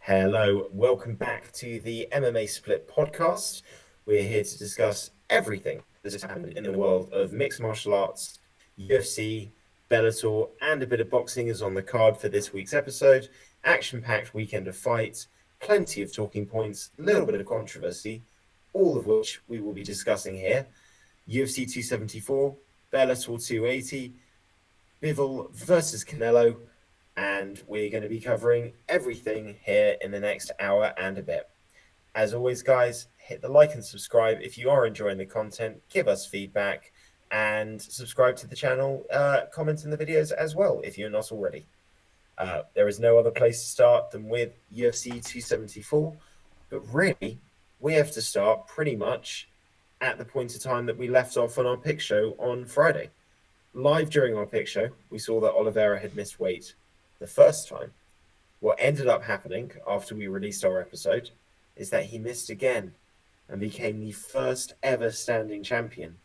Hello, welcome back to the MMA Split podcast. We're here to discuss everything that has happened in the world of mixed martial arts, UFC, Bellator, and a bit of boxing is on the card for this week's episode. Action-packed weekend of fights, plenty of talking points, a little bit of controversy, all of which we will be discussing here. UFC 274, Bellator 280, Bivol versus Canelo, and we're going to be covering everything here in the next hour and a bit. As always, guys, hit the like and subscribe if you are enjoying the content. Give us feedback and subscribe to the channel. Comment in the videos as well if you're not already. There is no other place to start than with UFC 274, but really, we have to start pretty much at the point of time that we left off on our pick show on Friday. Live during our pick show, we saw that Oliveira had missed weight the first time. What ended up happening after we released our episode is that he missed again and became the first ever standing champion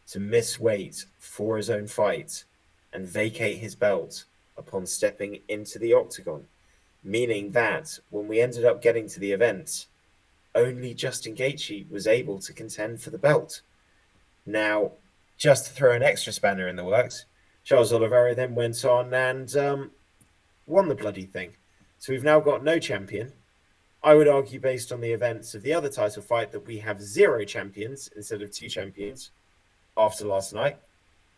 to miss weight for his own fight and vacate his belt upon stepping into the octagon, meaning that when we ended up getting to the event, only Justin Gaethje was able to contend for the belt. Now, just to throw an extra spanner in the works, Charles Oliveira then went on and won the bloody thing. So we've now got no champion. I would argue, based on the events of the other title fight, that we have 0 champions instead of 2 champions after last night.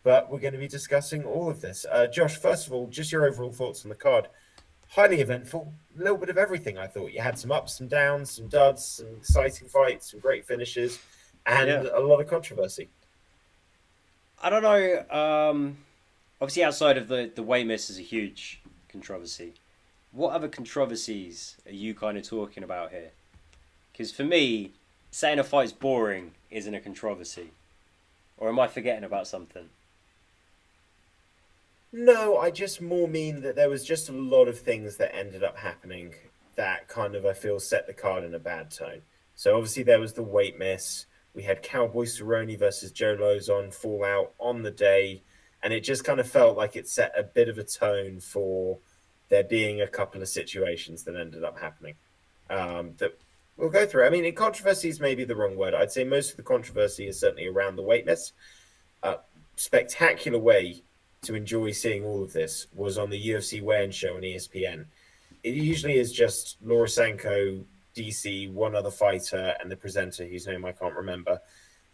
But we're going to be discussing all of this. Josh, first of all, just your overall thoughts on the card. Highly eventful, a little bit of everything, I thought. You had some ups, some downs, some duds, some exciting fights, some great finishes, and a lot of controversy. I don't know. Obviously, outside of the weight miss is a huge controversy. What other controversies are you kind of talking about here? Because for me, saying a fight's boring isn't a controversy. Or am I forgetting about something? No, I just more mean that there was just a lot of things that ended up happening that kind of, I feel, set the card in a bad tone. So obviously there was the weight miss. We had Cowboy Cerrone versus Joe Lozon fall out on the day, and it just kind of felt like it set a bit of a tone for there being a couple of situations that ended up happening that we'll go through. I mean, controversy is maybe the wrong word. I'd say most of the controversy is certainly around the weight miss. Spectacular way to enjoy seeing all of this was on the UFC weigh-in show on ESPN. It usually is just Laura Sanko, DC, one other fighter, and the presenter, whose name I can't remember,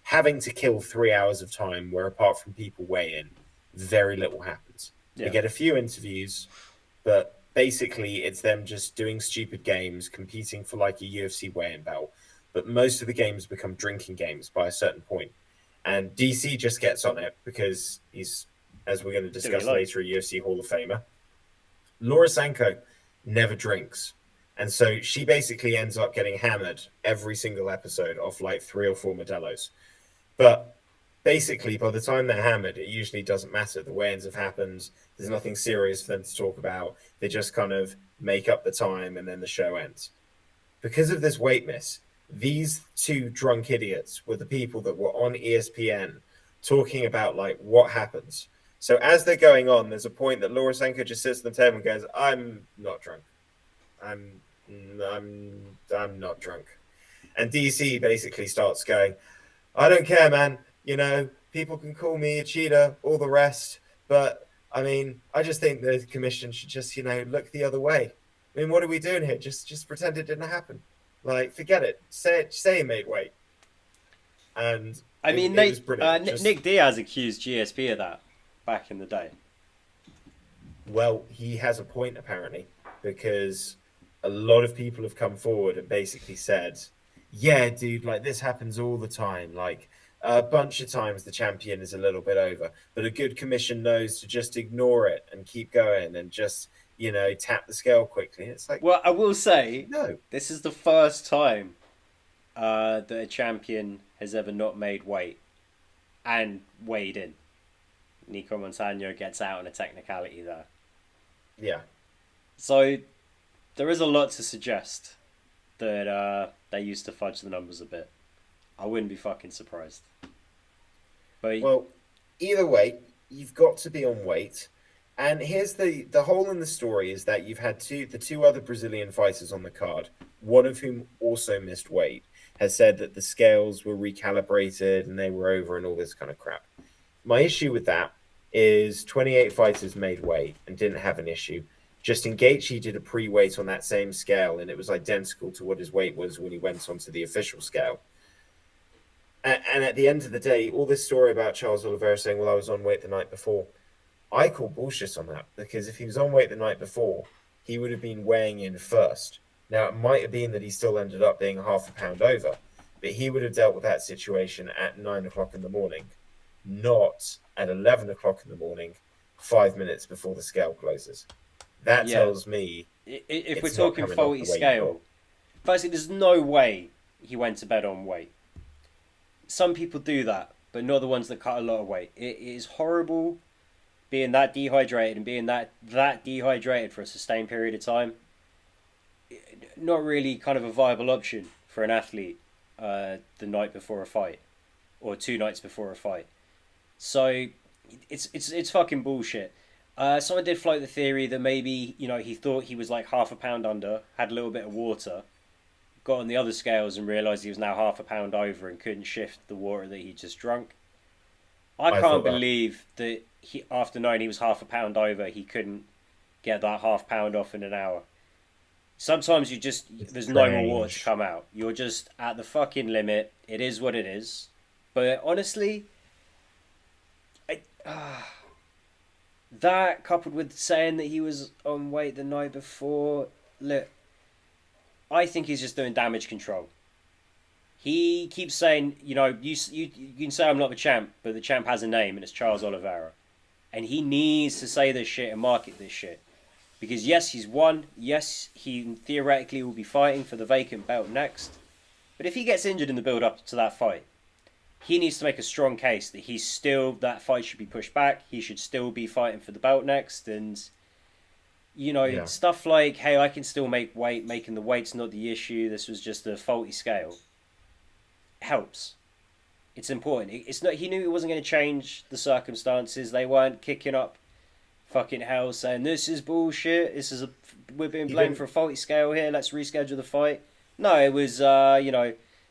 having to kill 3 hours of time where, apart from people weigh in, very little happens. Yeah. They get a few interviews, but basically it's them just doing stupid games, competing for like a UFC weigh-in belt. But most of the games become drinking games by a certain point. And DC just gets on it because he's, as we're going to discuss later, a UFC Hall of Famer. Laura Sanko never drinks. And so she basically ends up getting hammered every single episode off like 3 or 4 Modelo's. But basically, by the time they're hammered, it usually doesn't matter. The weigh-ins have happened. There's nothing serious for them to talk about. They just kind of make up the time and then the show ends. Because of this weight miss, these 2 drunk idiots were the people that were on ESPN talking about like what happens. So as they're going on, there's a point that Laura Sanko just sits at the table and goes, "I'm not drunk. I'm not drunk." And DC basically starts going, "I don't care, man. You know, people can call me a cheater, all the rest. But I mean, I just think the commission should just, look the other way. I mean, what are we doing here? Just pretend it didn't happen. Like, forget it. Say he made weight." And I mean, it was brilliant. Nick Diaz accused GSP of that back in the day. Well, he has a point, apparently, because a lot of people have come forward and basically said, "Yeah, dude, like this happens all the time. Like a bunch of times the champion is a little bit over, but a good commission knows to just ignore it and keep going and just, tap the scale quickly." It's like, well, I will say, no, this is the first time that a champion has ever not made weight and weighed in. Nico Montano gets out on a technicality there. Yeah. So there is a lot to suggest that they used to fudge the numbers a bit. I wouldn't be fucking surprised. But well, either way, you've got to be on weight. And here's the hole in the story is that you've had the two other Brazilian fighters on the card, one of whom also missed weight, has said that the scales were recalibrated and they were over and all this kind of crap. My issue with that is 28 fighters made weight and didn't have an issue. Justin Gaethje did a pre-weight on that same scale and it was identical to what his weight was when he went onto the official scale. And at the end of the day, all this story about Charles Oliveira saying, well, I was on weight the night before, I call bullshit on that because if he was on weight the night before, he would have been weighing in first. Now, it might have been that he still ended up being half a pound over, but he would have dealt with that situation at 9 o'clock in the morning, not at 11 o'clock in the morning, 5 minutes before the scale closes. That Yeah. tells me If we're it's not talking coming off faulty the way you scale, thought. firstly, there's no way he went to bed on weight. Some people do that, but not the ones that cut a lot of weight. It is horrible being that dehydrated and being that dehydrated for a sustained period of time. Not really kind of a viable option for an athlete the night before a fight or 2 nights before a fight. So it's fucking bullshit. Someone did float the theory that maybe he thought he was like half a pound under, had a little bit of water, got on the other scales and realised he was now half a pound over and couldn't shift the water that he just drunk. I I can't thought that. believe that after knowing he was half a pound over, he couldn't get that half pound off in an hour. Sometimes there's no more water to Strange. come out. You're just at the fucking limit. It is what it is. But honestly, I, that coupled with saying that he was on weight the night before, look, I think he's just doing damage control. He keeps saying, you can say I'm not the champ, but the champ has a name and it's Charles Oliveira. And he needs to say this shit and market this shit. Because yes, he's won. Yes, he theoretically will be fighting for the vacant belt next. But if he gets injured in the build up to that fight, he needs to make a strong case that that fight should be pushed back. He should still be fighting for the belt next. And, Yeah. stuff like, hey, I can still make weight. Making the weight's not the issue. This was just a faulty scale. Helps. It's important. It's not. He knew it wasn't going to change the circumstances. They weren't kicking up fucking hell saying this is bullshit. We're being He blamed didn't for a faulty scale here. Let's reschedule the fight. No, it was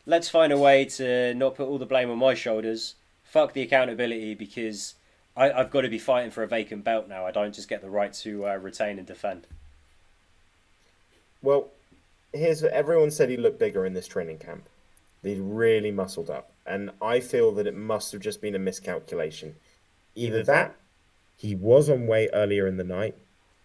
let's find a way to not put all the blame on my shoulders. Fuck the accountability because I've got to be fighting for a vacant belt now. I don't just get the right to retain and defend. Well, here's what everyone said he looked bigger in this training camp. He'd really muscled up. And I feel that it must have just been a miscalculation. Either that, he was on weight earlier in the night,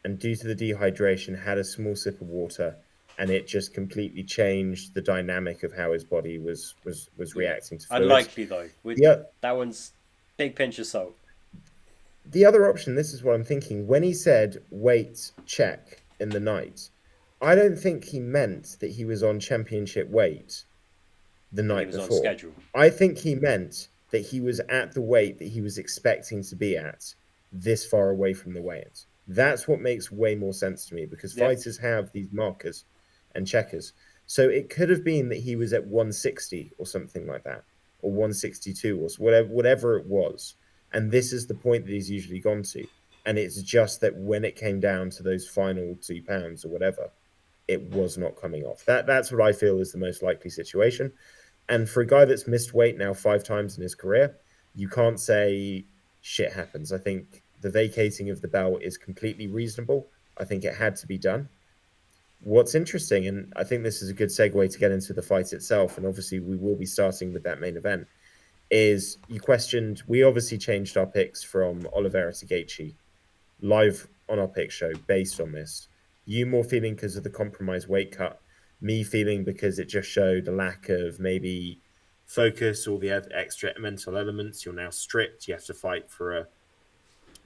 and due to the dehydration, had a small sip of water, and it just completely changed the dynamic of how his body was Yeah, reacting to fluids. unlikely though. With The, that one's big pinch of salt. the other option, this is what I'm thinking, when he said weight check in the night, I don't think he meant that he was on championship weight the That he night was on before. schedule. I think he meant that he was at the weight that he was expecting to be at this far away from the weigh-ins. That's what makes way more sense to me because Yep. fighters have these markers and checkers. So it could have been that he was at 160 or something like that, or 162 or whatever it was. And this is the point that he's usually gone to. And it's just that when it came down to those final 2 pounds or whatever, it was not coming off. That's what I feel is the most likely situation. And for a guy that's missed weight now 5 times in his career, you can't say shit happens. I think the vacating of the belt is completely reasonable. I think it had to be done. What's interesting, and I think this is a good segue to get into the fight itself, and obviously we will be starting with that main event, is you questioned, we obviously changed our picks from Oliveira to Gaethje live on our pick show based on this. You more feeling because of the compromise weight cut, me feeling because it just showed a lack of maybe focus or the extra mental elements. You're now stripped. You have to fight for a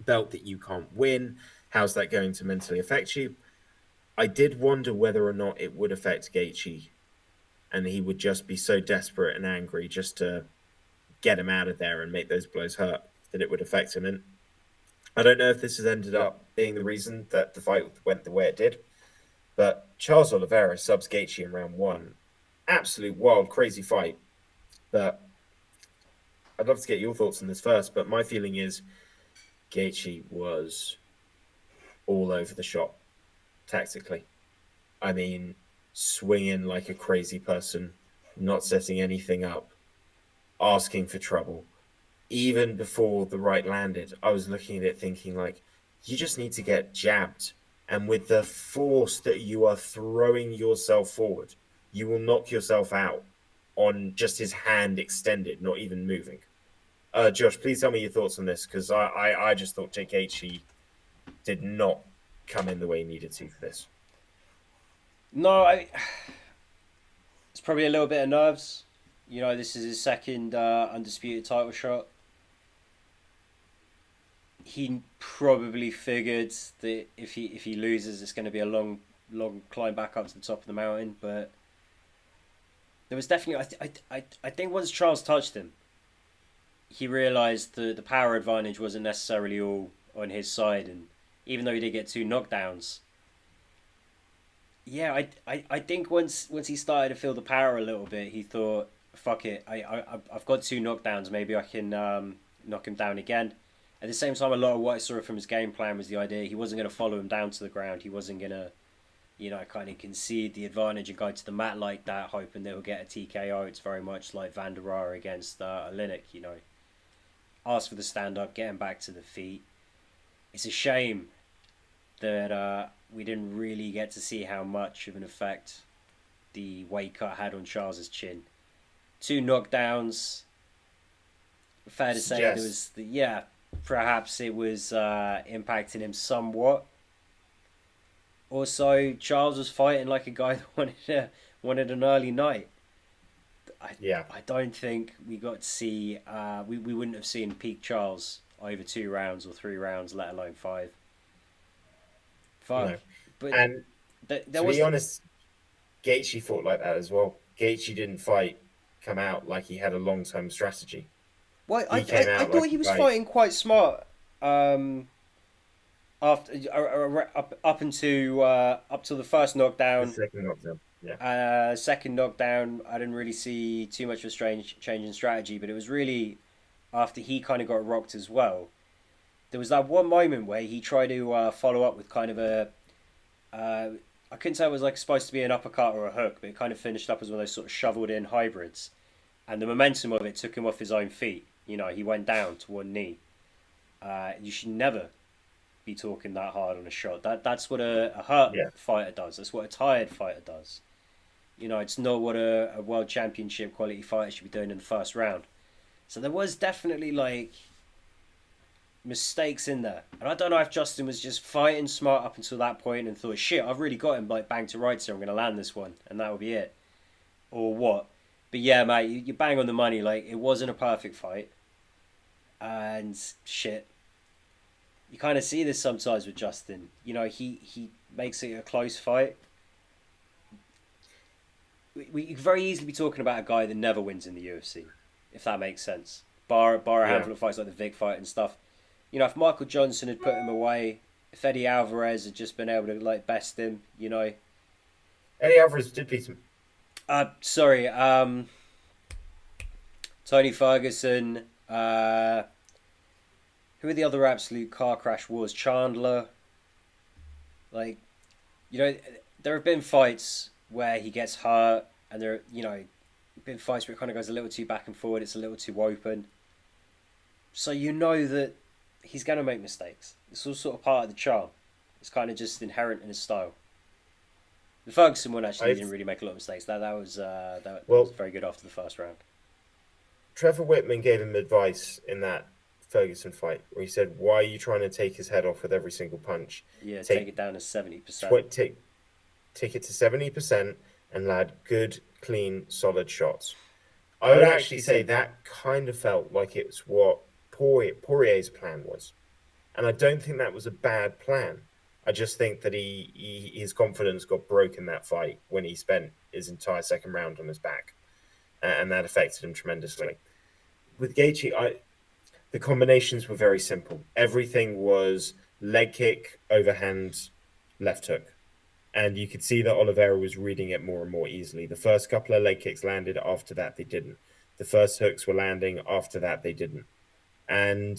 belt that you can't win. How's that going to mentally affect you? I did wonder whether or not it would affect Gaethje and he would just be so desperate and angry just to get him out of there and make those blows hurt that it would affect him. And I don't know if this has ended up being the reason that the fight went the way it did, but Charles Oliveira subs Gaethje in round one. Absolute wild, crazy fight. But I'd love to get your thoughts on this first. But my feeling is Gaethje was all over the shop tactically. I mean, swinging like a crazy person, not setting anything up, asking for trouble. Even before the right landed, I was looking at it thinking, like, you just need to get jabbed. And with the force that you are throwing yourself forward, you will knock yourself out on just his hand extended, not even moving. Josh, please tell me your thoughts on this, because I just thought Jake Gaethje did not come in the way he needed to for this. No, it's probably a little bit of nerves. This is his second undisputed title shot. He probably figured that if he loses, it's going to be a long climb back up to the top of the mountain. But there was definitely, I think once Charles touched him, he realised the power advantage wasn't necessarily all on his side, and even though he did get two knockdowns, yeah, I think once he started to feel the power a little bit, he thought, fuck it, I've got two knockdowns, maybe I can knock him down again. At the same time, a lot of what I saw from his game plan was the idea he wasn't going to follow him down to the ground. He wasn't going to, kind of concede the advantage and go to the mat like that, hoping they'll get a TKO. It's very much like Van der Rohe against Oleinik, Ask for the stand-up, get him back to the feet. It's a shame that we didn't really get to see how much of an effect the weight cut had on Charles's chin. Two knockdowns. Fair to say, there was perhaps it was impacting him somewhat. Also, Charles was fighting like a guy that wanted an early night. I don't think we got to see. We wouldn't have seen peak Charles over 2 rounds or 3 rounds, let alone 5. No. But and there to was be honest, Gaethje fought like that as well. Gaethje didn't come out like he had a long-term strategy. Well, I out thought like he was fighting quite smart. After up until the first the knockdown. second knockdown. Yeah. Second knockdown, I didn't really see too much of a strange change in strategy, but it was really after he kind of got rocked as well. There was that one moment where he tried to follow up with kind of a. I couldn't say it was like supposed to be an uppercut or a hook, but it kind of finished up as one of those sort of shoveled in hybrids. And the momentum of it took him off his own feet. He went down to one knee. You should never be talking that hard on a shot. That's what a hurt fighter does. That's what a tired fighter does. It's not what a world championship quality fighter should be doing in the first round. So there was definitely like mistakes in there. And I don't know if Justin was just fighting smart up until that point and thought, shit, I've really got him like bang to rights here, I'm going to land this one. And that will be it. Or what. But yeah, mate, you bang on the money. Like, it wasn't a perfect fight. And shit. You kind of see this sometimes with Justin. He makes it a close fight. We could very easily be talking about a guy that never wins in the UFC, if that makes sense. Bar a handful of fights like the Vic fight and stuff. If Michael Johnson had put him away, if Eddie Alvarez had just been able to like best him, Eddie Alvarez did beat him. Sorry, Tony Ferguson. Who are the other absolute car crash wars? Chandler. Like, there have been fights where he gets hurt, and there, been fights where it kind of goes a little too back and forward. It's a little too open. So that he's going to make mistakes. It's all sort of part of the charm. It's kind of just inherent in his style. The Ferguson one actually didn't really make a lot of mistakes. That was very good after the first round. Trevor Whitman gave him advice in that Ferguson fight where he said, "Why are you trying to take his head off with every single punch? Yeah, take it down to 70%. Take it to 70% and land good, clean, solid shots." I would actually say that kind of felt like it was what Poirier's plan was. And I don't think that was a bad plan. I just think that his confidence got broken in that fight when he spent his entire second round on his back. And that affected him tremendously. With Gaethje, the combinations were very simple. Everything was leg kick, overhand, left hook. And you could see that Oliveira was reading it more and more easily. The first couple of leg kicks landed. After that, they didn't. The first hooks were landing. After that, they didn't. And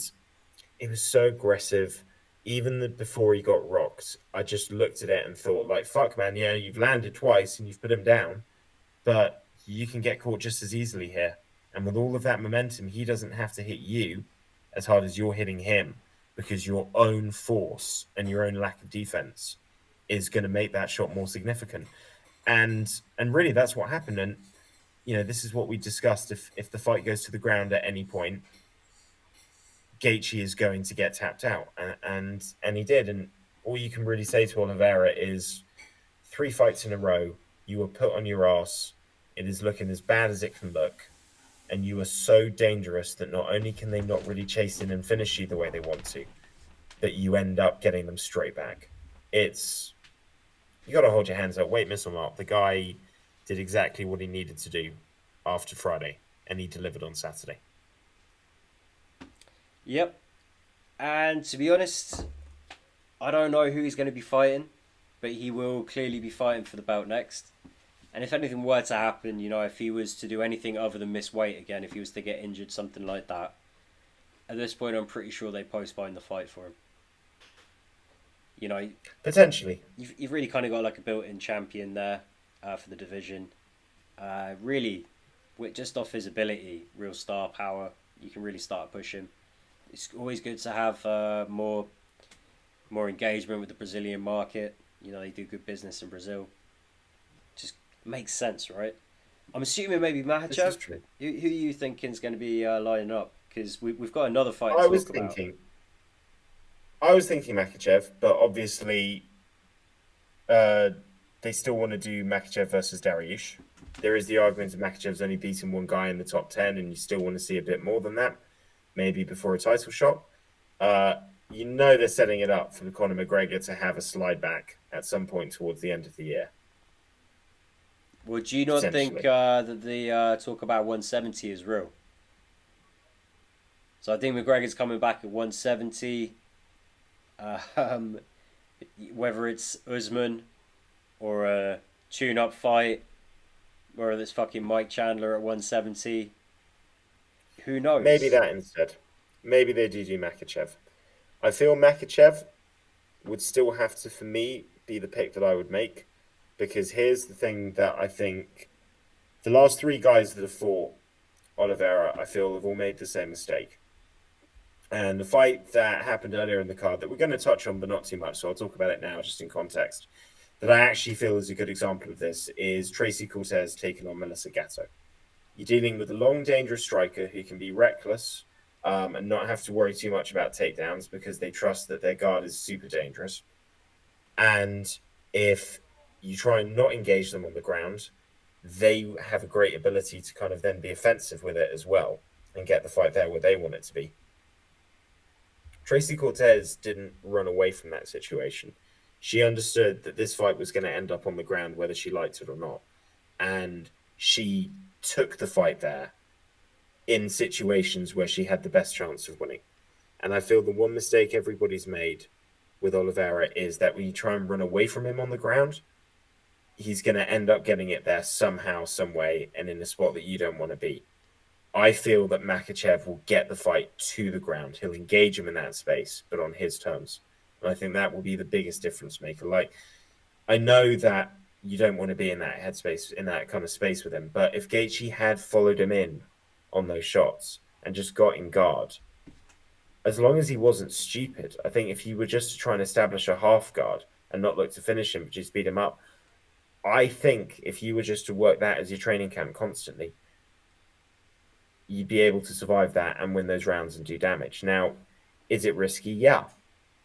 it was so aggressive. before he got rocked, I just looked at it and thought, like, fuck, man, yeah, you've landed twice and you've put him down, but you can get caught just as easily here. And with all of that momentum, he doesn't have to hit you as hard as you're hitting him because your own force and your own lack of defense is going to make that shot more significant. And really, that's what happened. And this is what we discussed. If the fight goes to the ground at any point, Gaethje is going to get tapped out, and he did. And all you can really say to Oliveira is 3 fights in a row, you were put on your ass. It is looking as bad as it can look, and you are so dangerous that not only can they not really chase in and finish you the way they want to, but you end up getting them straight back. It's you got to hold your hands up. Wait, miss or not, the guy did exactly what he needed to do after Friday, and he delivered on Saturday. Yep. And to be honest, I don't know who he's going to be fighting, but he will clearly be fighting for the belt next. And if anything were to happen, if he was to do anything other than miss weight again, if he was to get injured, something like that, at this point I'm pretty sure they postpone the fight for him. Potentially. You've really kind of got like a built-in champion there for the division. Really, just off his ability, real star power, you can really start pushing. It's always good to have more engagement with the Brazilian market. They do good business in Brazil. Just makes sense, right? I'm assuming maybe Makhachev. Who are you thinking is going to be lining up? Because we've got another fight to talk about. I was thinking Makhachev, but obviously they still want to do Makhachev versus Dariush. There is the argument that Makhachev's only beaten one guy in the top 10, and you still want to see a bit more than that, maybe before a title shot. They're setting it up for Conor McGregor to have a slide back at some point towards the end of the year. Would you not think that the talk about 170 is real? So I think McGregor's coming back at 170. Whether it's Usman or a tune-up fight, whether it's fucking Mike Chandler at 170, who knows? Maybe that instead. Maybe they do Makhachev. I feel Makhachev would still have to, for me, be the pick that I would make, because here's the thing that I think the last 3 guys that have fought Oliveira, I feel, have all made the same mistake. And the fight that happened earlier in the card that we're going to touch on, but not too much, so I'll talk about it now just in context, that I actually feel is a good example of this is Tracy Cortez taking on Melissa Gatto. You're dealing with a long, dangerous striker who can be reckless and not have to worry too much about takedowns because they trust that their guard is super dangerous. And if you try and not engage them on the ground, they have a great ability to kind of then be offensive with it as well and get the fight there where they want it to be. Tracy Cortez didn't run away from that situation. She understood that this fight was going to end up on the ground whether she liked it or not. And she took the fight there in situations where she had the best chance of winning. And I feel the one mistake everybody's made with Oliveira is that when you try and run away from him on the ground, he's going to end up getting it there somehow, some way, and in a spot that you don't want to be. I feel that Makhachev will get the fight to the ground. He'll engage him in that space, but on his terms. And I think that will be the biggest difference maker. Like, I know that you don't want to be in that headspace, in that kind of space with him, but if Gaethje had followed him in on those shots and just got in guard, as long as he wasn't stupid, I think if he were just to try and establish a half guard and not look to finish him, but just beat him up, I think if you were just to work that as your training camp constantly, you'd be able to survive that and win those rounds and do damage. Now, is it risky? Yeah.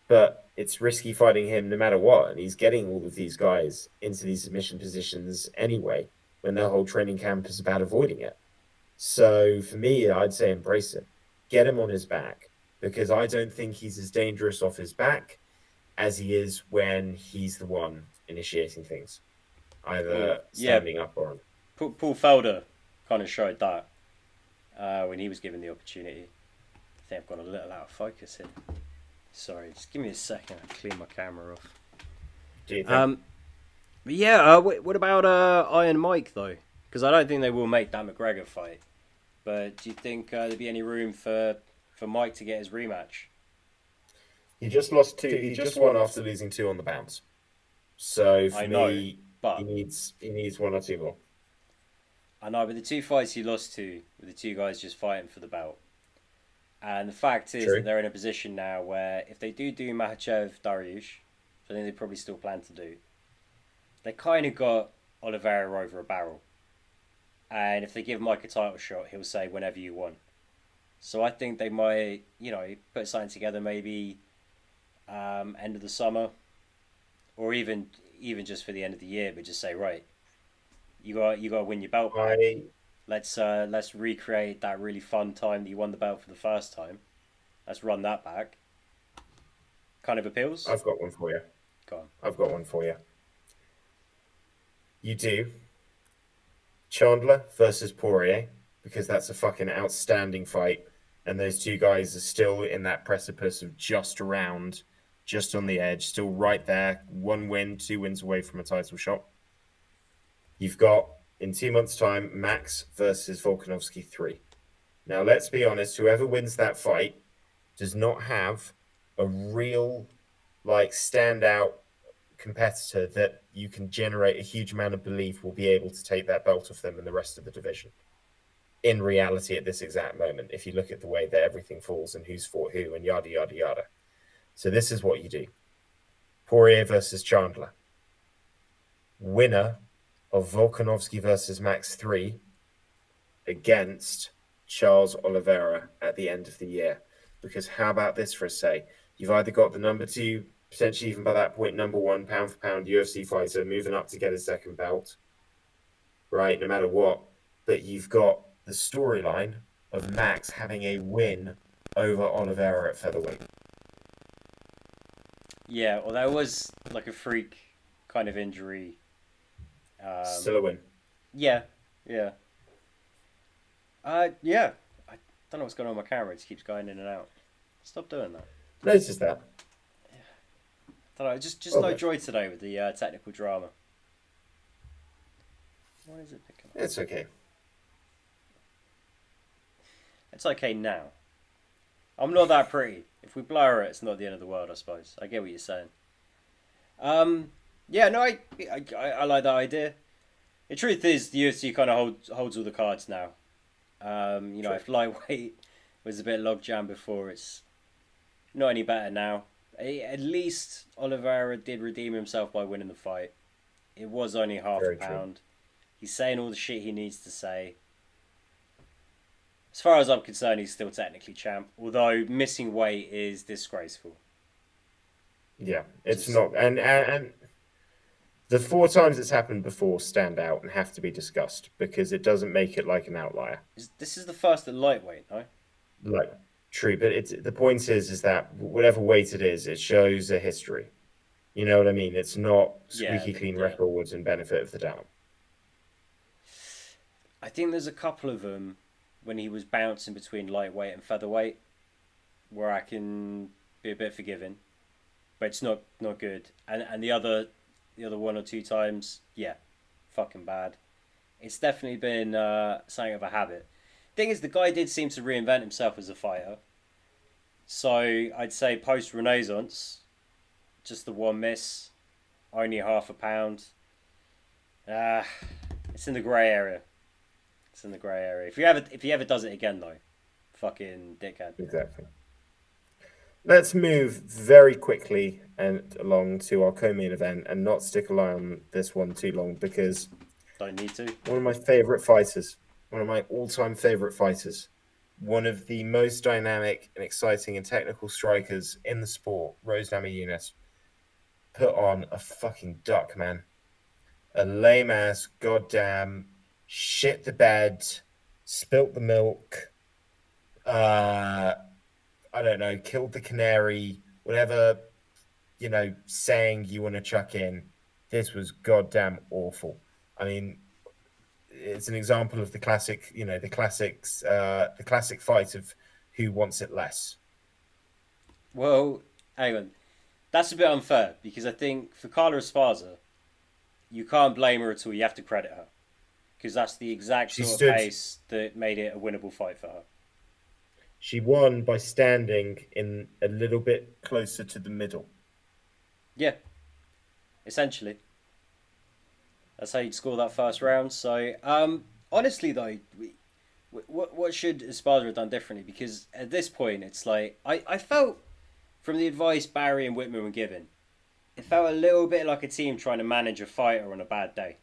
But it's risky fighting him no matter what. And he's getting all of these guys into these submission positions anyway, when their whole training camp is about avoiding it. So for me, I'd say embrace it. Get him on his back, because I don't think he's as dangerous off his back as he is when he's the one initiating things, either standing up or on. Paul Felder kind of showed that when he was given the opportunity. I think I've gone a little out of focus here. Sorry, just give me a second. I'll clean my camera off. Do you think? But yeah, what about Iron Mike though? Because I don't think they will make that McGregor fight. But do you think there'd be any room for Mike to get his rematch? He just lost two. He just won after losing two on the bounce. So for I know, me, he but needs one or two more. I know, but the two fights he lost to were the two guys just fighting for the belt. And the fact is that True. they're in a position now where if they do Makhachev Dariush, which I think they probably still plan to do, they kind of got Oliveira over a barrel. And if they give Mike a title shot, he'll say whenever you want. So I think they might, put something together maybe end of the summer, or even just for the end of the year, but just say right, you got to win your belt back. I Let's recreate that really fun time that you won the belt for the first time. Let's run that back. Kind of appeals. I've got one for you. Go on. I've got one for you. You do Chandler versus Poirier because that's a fucking outstanding fight, and those two guys are still in that precipice of just around, just on the edge, still right there, 1 win, 2 wins away from a title shot. You've got in 2 months' time Max versus Volkanovsky 3. Now let's be honest, whoever wins that fight does not have a real standout competitor that you can generate a huge amount of belief will be able to take that belt off them and the rest of the division. In reality, at this exact moment, if you look at the way that everything falls and who's fought who and yada, yada, yada. So this is what you do. Poirier versus Chandler. Winner of Volkanovsky versus Max 3 against Charles Oliveira at the end of the year. Because how about this for a say? You've either got the number 2, potentially even by that point, number 1 pound for pound UFC fighter moving up to get his second belt, right? No matter what. But you've got the storyline of Max having a win over Oliveira at featherweight. Yeah, well, that was like a freak kind of injury. Still a win. Yeah, yeah. Yeah. I don't know what's going on with my camera. It just keeps going in and out. Stop doing that. Notice that. I don't know. Just Okay. no joy today with the technical drama. Why is it picking up? It's okay. It's okay now. I'm not that pretty. If we blur it, it's not the end of the world, I suppose. I get what you're saying. Yeah, no, I like that idea. The truth is, the UFC kind of holds all the cards now. Sure. If lightweight was a bit logjam before, it's not any better now. At least Oliveira did redeem himself by winning the fight. It was only half Very a true. pound. He's saying all the shit he needs to say. As far as I'm concerned, he's still technically champ. Although missing weight is disgraceful. Yeah, it's Just- not. And the 4 times it's happened before stand out and have to be discussed because it doesn't make it like an outlier. This is the first at lightweight, no? Like, true, but the point is that whatever weight it is, it shows a history. You know what I mean? It's not squeaky clean Yeah. records and benefit of the doubt. I think there's a couple of them when he was bouncing between lightweight and featherweight where I can be a bit forgiving, but it's not good. And the other 1 or 2 times, yeah, fucking bad. It's definitely been something of a habit. Thing is, the guy did seem to reinvent himself as a fighter. So I'd say post Renaissance, just the one miss, only half a pound. It's in the grey area. It's in the grey area. If he ever does it again though, fucking dickhead. Exactly. Let's move very quickly and along to our co-main event and not stick a lie on this one too long because Don't need to. one of my favorite fighters, one of my all-time favorite fighters, one of the most dynamic and exciting and technical strikers in the sport, Rose Namajunas, put on a fucking duck, man. A lame-ass, goddamn, shit the bed, spilt the milk, I don't know, killed the canary, whatever, saying you want to chuck in. This was goddamn awful. I mean, it's an example of the classic, the classic fight of who wants it less. Well, hang on. That's a bit unfair because I think for Carla Esparza, you can't blame her at all. You have to credit her because that's the exact She sort stood- of pace that made it a winnable fight for her. She won by standing in a little bit closer to the middle. Yeah, essentially. That's how you'd score that first round. So, honestly, though, what should Esparza have done differently? Because at this point, it's like I felt from the advice Barry and Whitman were given, it felt a little bit like a team trying to manage a fighter on a bad day.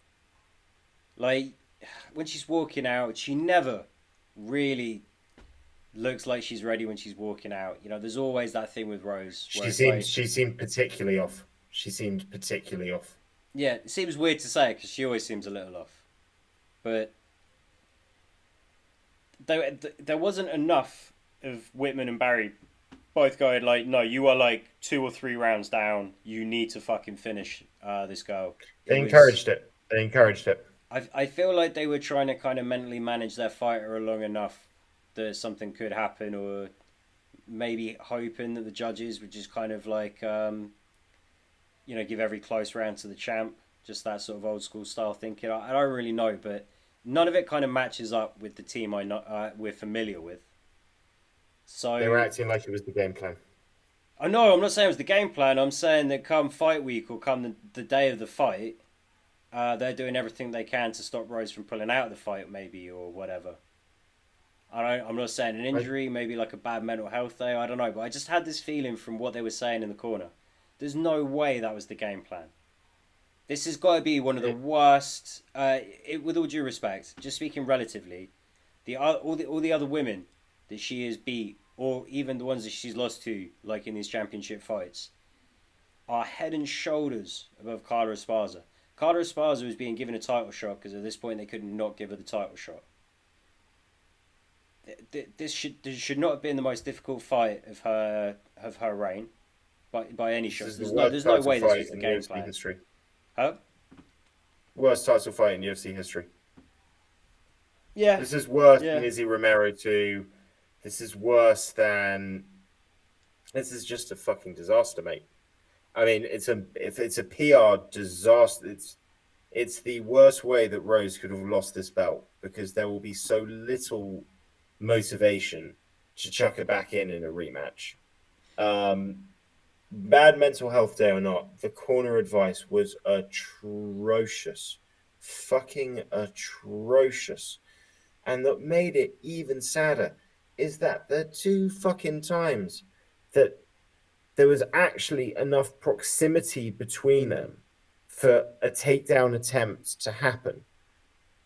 Like when she's walking out, she never really looks like she's ready when she's walking out. You know, there's always that thing with Rose where it's like, She seemed particularly off. She seemed particularly off. yeah, it seems weird to say because she always seems a little off, but there wasn't enough of Whitman and Barry both going like, no, you are like 2 or 3 rounds down. You need to fucking finish this girl. They encouraged it. They encouraged it. I feel like they were trying to kind of mentally manage their fighter along enough that something could happen, or maybe hoping that the judges would just kind of like, give every close round to the champ. Just that sort of old school style thinking. I don't really know, but none of it kind of matches up with the team I know we're familiar with. So They were acting like it was the game plan. I know I'm not saying it was the game plan. I'm saying that come fight week or come the day of the fight, they're doing everything they can to stop Rose from pulling out of the fight, maybe, or whatever. I'm not saying an injury, maybe like a bad mental health day. I don't know, but I just had this feeling from what they were saying in the corner. There's no way that was the game plan. This has got to be one of the worst. With all due respect, just speaking relatively, all the other women that she has beat, or even the ones that she's lost to, like in these championship fights, are head and shoulders above Carla Esparza. Carla Esparza was being given a title shot because at this point they could not give her the title shot. This should not have been the most difficult fight of her reign, by any shot. There's no way this was the game plan. History. Huh? Worst title fight in UFC history. Yeah. This is worse than Izzy Romero 2. This is worse than. This is just a fucking disaster, mate. I mean, it's a PR disaster. It's the worst way that Rose could have lost this belt because there will be so little motivation to chuck it back in a rematch. Bad mental health day or not, the corner advice was atrocious. Fucking atrocious. And that made it even sadder is that the 2 fucking times that there was actually enough proximity between them for a takedown attempt to happen,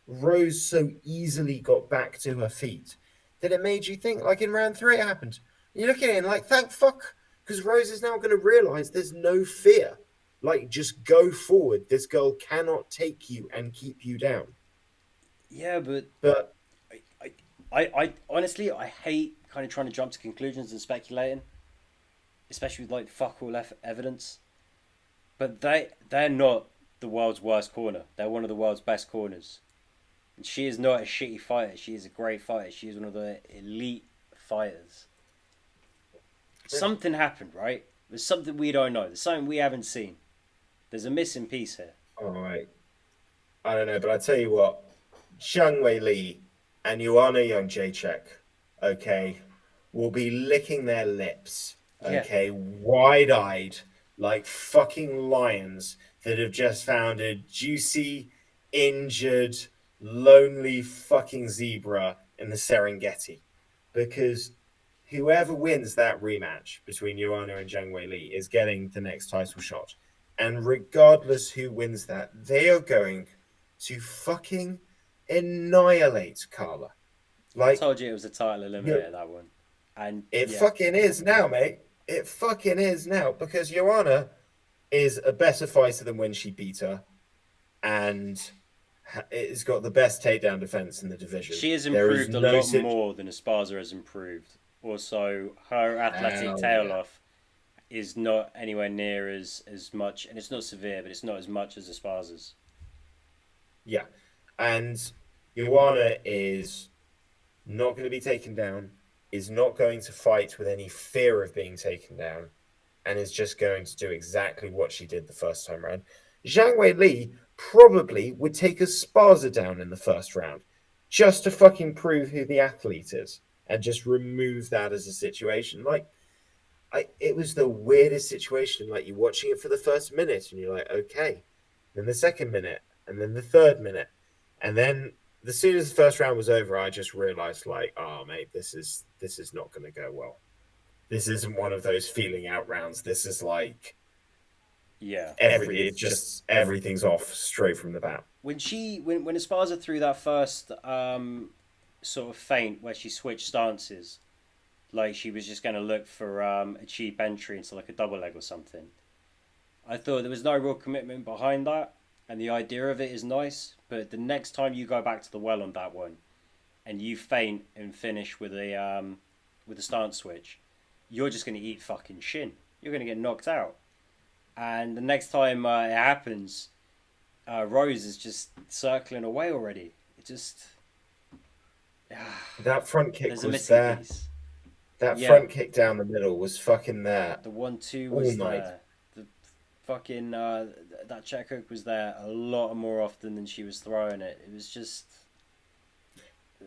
Rose so easily got back to her feet that it made you think, like in round 3 it happened. You look at it and like, thank fuck, because Rose is now going to realize there's no fear. Like, just go forward. This girl cannot take you and keep you down. Yeah, but I honestly, I hate kind of trying to jump to conclusions and speculating, especially with like fuck all evidence. But they're not the world's worst corner. They're one of the world's best corners. And she is not a shitty fighter. She is a great fighter. She is one of the elite fighters. Something happened, right? There's something we don't know. There's something we haven't seen. There's a missing piece here. All right. I don't know, but I tell you what, Zhang Weili and Joanna Jędrzejczyk, okay, will be licking their lips, okay, wide-eyed, like fucking lions that have just found a juicy, injured, lonely fucking zebra in the Serengeti. Because whoever wins that rematch between Joanna and Zhang Weili is getting the next title shot. And regardless who wins that, they are going to fucking annihilate Carla. Like, I told you it was a title eliminator, that one. And it fucking is now, mate. It fucking is now. Because Joanna is a better fighter than when she beat her. And it's got the best takedown defense in the division. She has improved a lot more than Esparza has improved. Also, her athletic tail-off is not anywhere near as much, and it's not severe, but it's not as much as Esparza's. Yeah, and Joanna is not going to be taken down, is not going to fight with any fear of being taken down, and is just going to do exactly what she did the first time around. Zhang Weili probably would take Esparza down in the first round, just to fucking prove who the athlete is. and just remove that as a situation. Like, it was the weirdest situation. Like, you're watching it for the first minute, and you're like, okay, then the second minute, and then the third minute, and then as soon as the first round was over, I just realized, like, oh mate, this is not going to go well. This isn't one of those feeling out rounds. This is like Yeah. everything's off straight from the bat. When Esparza threw that first sort of feint where she switched stances, like she was just going to look for a cheap entry into like a double leg or something. I thought there was no real commitment behind that, and the idea of it is nice. But the next time you go back to the well on that one, and you feint and finish with a stance switch, you're just going to eat fucking shin. You're going to get knocked out. And the next time it happens, Rose is just circling away already. It just That front kick there's a was missing there. piece. That Yeah. front kick down the middle was fucking there. The 1-2 All was night. there. The fucking that check hook was there a lot more often than she was throwing it. It was just.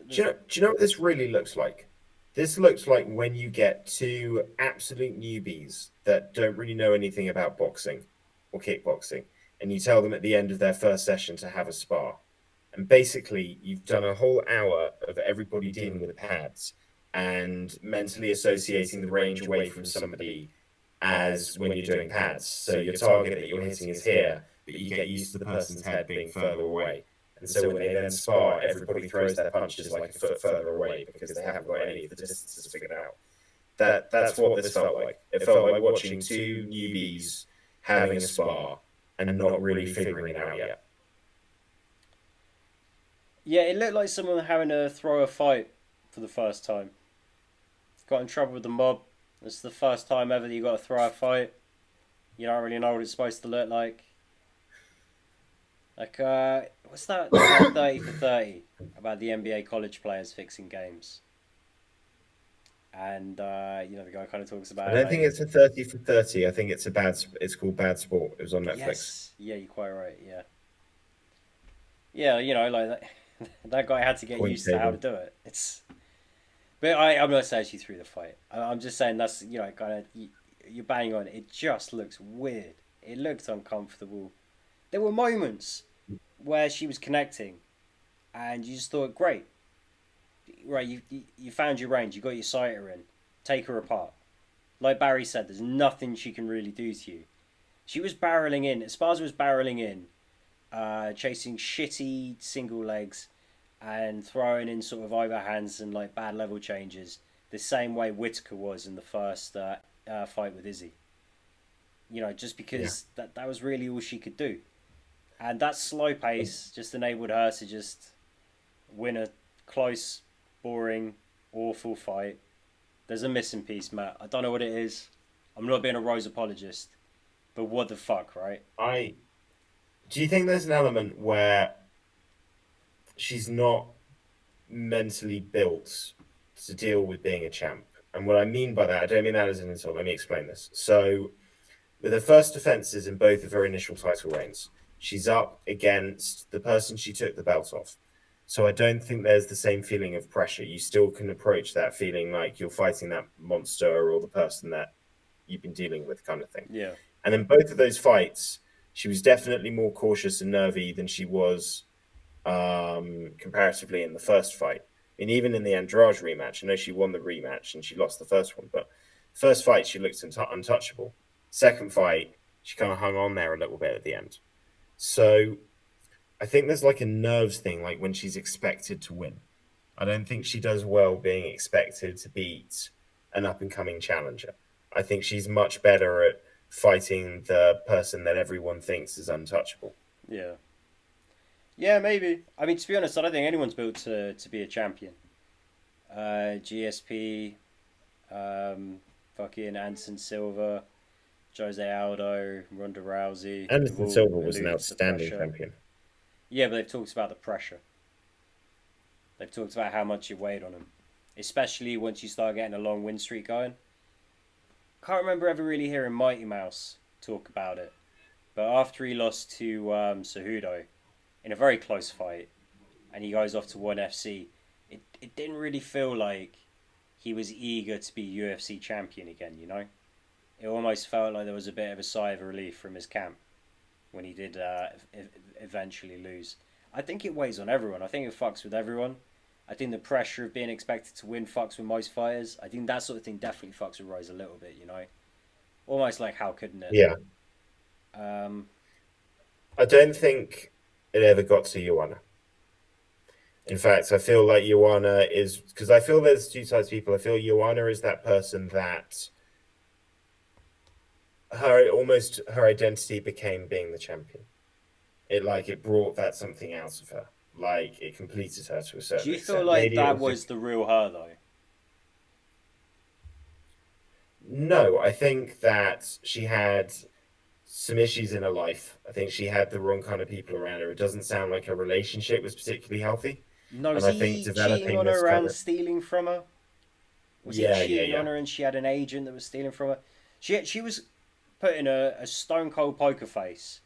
Do you know what this really looks like? This looks like when you get two absolute newbies that don't really know anything about boxing or kickboxing, and you tell them at the end of their first session to have a spar. And basically, you've done a whole hour of everybody dealing with pads and mentally associating the range away from somebody as when you're doing pads. So your target that you're hitting is here, but you get used to the person's head being further away. And so when they then spar, everybody throws their punches like a foot further away because they haven't got any of the distances figured out. That's what this felt like. It felt like watching two newbies having a spar and not really figuring it out yet. Yeah, it looked like someone having to throw a fight for the first time. Got in trouble with the mob. It's the first time ever that you got to throw a fight. You don't really know what it's supposed to look like. Like, what's that? 30 for 30 about the NBA college players fixing games. And, the guy kind of talks about I don't think it's a 30 for 30. I think it's it's called Bad Sport. It was on Netflix. Yes. Yeah, you're quite right, yeah. Yeah, like that, that guy had to get used to how to do it. But I'm not saying she threw the fight. I'm just saying that's, kind of, you're banging on. It just looks weird. It looked uncomfortable. There were moments where she was connecting, and you just thought, great, right? You found your range. You got your sighter in. Take her apart. Like Barry said, there's nothing she can really do to you. She was barreling in. Esparza was barreling in, chasing shitty single legs, and throwing in sort of overhands and like bad level changes, the same way Whitaker was in the first fight with Izzy. Just because that was really all she could do. And that slow pace just enabled her to just win a close, boring, awful fight. There's a missing piece, Matt. I don't know what it is. I'm not being a Rose apologist, but what the fuck, right? Do you think there's an element where she's not mentally built to deal with being a champ? And what I mean by that, I don't mean that as an insult. Let me explain this. So, with her first defenses in both of her initial title reigns, she's up against the person she took the belt off. So I don't think there's the same feeling of pressure. You still can approach that feeling like you're fighting that monster or the person that you've been dealing with, kind of thing. Yeah. And in both of those fights, she was definitely more cautious and nervy than she was comparatively in the first fight. And even in the Andrade rematch, I know she won the rematch and she lost the first one, but first fight she looked untouchable. Second fight, she kind of hung on there a little bit at the end. So I think there's like a nerves thing, like when she's expected to win. I don't think she does well being expected to beat an up-and-coming challenger. I think she's much better at fighting the person that everyone thinks is untouchable. Yeah. Yeah, maybe. I mean, to be honest, I don't think anyone's built to be a champion. GSP, fucking Anderson Silva, Jose Aldo, Ronda Rousey. Anderson Silva was an outstanding champion. Yeah, but they've talked about the pressure. They've talked about how much it weighed on him. Especially once you start getting a long win streak going. Can't remember ever really hearing Mighty Mouse talk about it. But after he lost to Cejudo in a very close fight, and he goes off to ONE FC, it didn't really feel like he was eager to be UFC champion again. It almost felt like there was a bit of a sigh of relief from his camp when he did eventually lose. I think it weighs on everyone. I think it fucks with everyone. I think the pressure of being expected to win fucks with most fighters. I think that sort of thing definitely fucks with Rose a little bit. Almost like how couldn't it? Yeah. Um, I don't think it ever got to Joanna. In fact, I feel like Joanna is because I feel there's two types of people. I feel Joanna is that person that her identity became being the champion. It brought that something out of her. Like it completed her to a do certain you feel extent. like Maybe it that was was the real her though? no. I think that she had some issues in her life. I think she had the wrong kind of people around her. It doesn't sound like her relationship was particularly healthy. No, was And I think he cheating developing on this her kind and of stealing from her? Was he cheating yeah. on her and she had an agent that was stealing from her? She was putting a stone cold poker face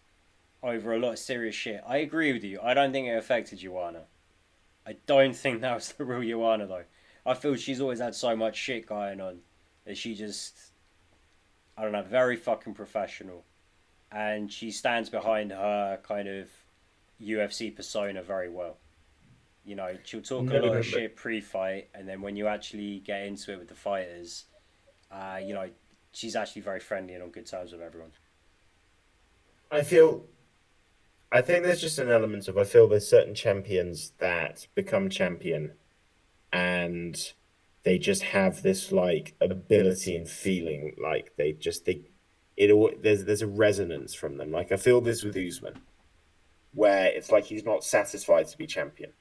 over a lot of serious shit. I agree with you. I don't think it affected Joanna. I don't think that was the real Joanna though. I feel she's always had so much shit going on that she just, I don't know, very fucking professional. And she stands behind her kind of UFC persona very well. She'll talk a No, lot of but shit pre-fight, and then when you actually get into it with the fighters, uh, you know, she's actually very friendly and on good terms with everyone. I feel I think there's just an element of I feel there's certain champions that become champion and they just have this like ability and feeling like they it all there's a resonance from them. Like I feel this with Usman, where it's like he's not satisfied to be champion.